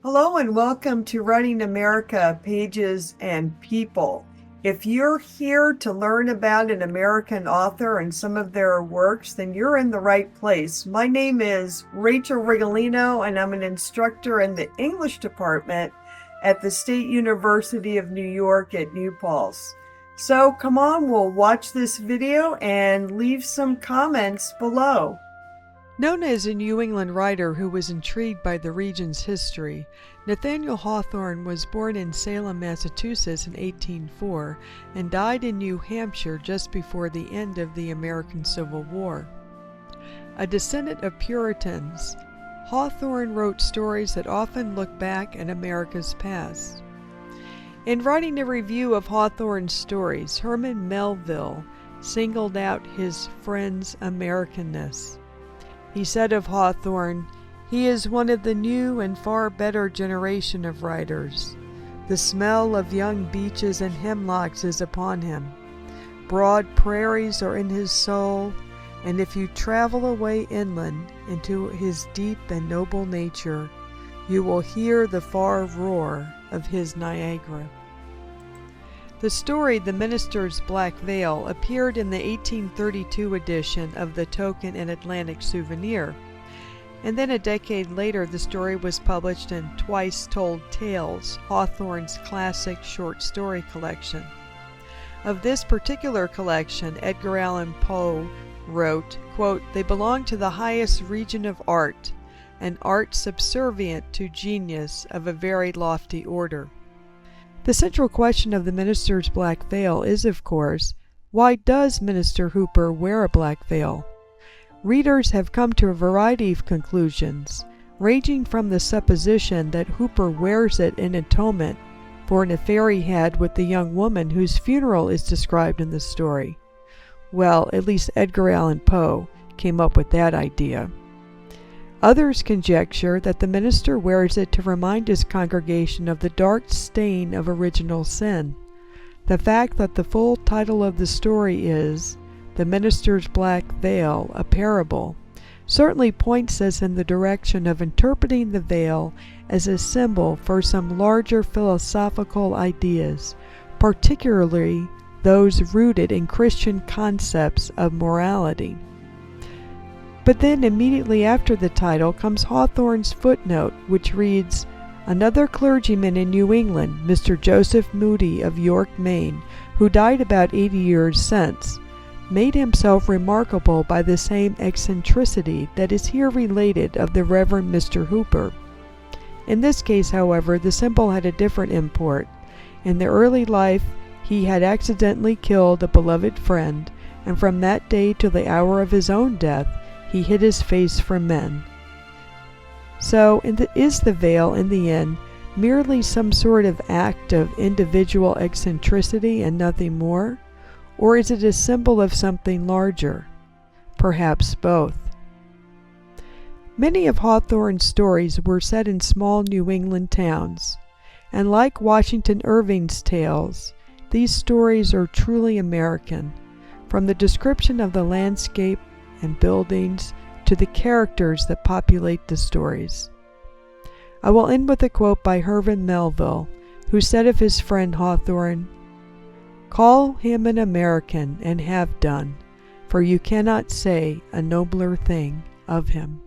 Hello and welcome to Writing America, Pages and People. If you're here to learn about an American author and some of their works, then you're in the right place. My name is Rachel Rigolino and I'm an instructor in the English department at the State University of New York at New Paltz. So come on, we'll watch this video and leave some comments below. Known as a New England writer who was intrigued by the region's history, Nathaniel Hawthorne was born in Salem, Massachusetts in 1804 and died in New Hampshire just before the end of the American Civil War. A descendant of Puritans, Hawthorne wrote stories that often look back at America's past. In writing a review of Hawthorne's stories, Herman Melville singled out his friend's Americanness. He said of Hawthorne, "He is one of the new and far better generation of writers. The smell of young beeches and hemlocks is upon him. Broad prairies are in his soul, and if you travel away inland into his deep and noble nature, you will hear the far roar of his Niagara." The story The Minister's Black Veil appeared in the 1832 edition of the Token and Atlantic Souvenir, and then a decade later the story was published in Twice Told Tales, Hawthorne's classic short story collection. Of this particular collection, Edgar Allan Poe wrote, quote, "They belong to the highest region of art, an art subservient to genius of a very lofty order." The central question of The Minister's Black Veil is, of course, why does Minister Hooper wear a black veil? Readers have come to a variety of conclusions, ranging from the supposition that Hooper wears it in atonement for an affair he had with the young woman whose funeral is described in the story. Well, at least Edgar Allan Poe came up with that idea. Others conjecture that the minister wears it to remind his congregation of the dark stain of original sin. The fact that the full title of the story is The Minister's Black Veil, a Parable, certainly points us in the direction of interpreting the veil as a symbol for some larger philosophical ideas, particularly those rooted in Christian concepts of morality. But then immediately after the title comes Hawthorne's footnote, which reads, "Another clergyman in New England, Mr. Joseph Moody of York, Maine, who died about 80 years since, made himself remarkable by the same eccentricity that is here related of the Reverend Mr. Hooper." In this case, however, the symbol had a different import. In the early life, he had accidentally killed a beloved friend, and from that day till the hour of his own death, he hid his face from men. So, is the veil, in the end, merely some sort of act of individual eccentricity and nothing more? Or is it a symbol of something larger? Perhaps both. Many of Hawthorne's stories were set in small New England towns, and like Washington Irving's tales, these stories are truly American, from the description of the landscape and buildings to the characters that populate the stories. I will end with a quote by Herman Melville, who said of his friend Hawthorne, "Call him an American and have done, for you cannot say a nobler thing of him."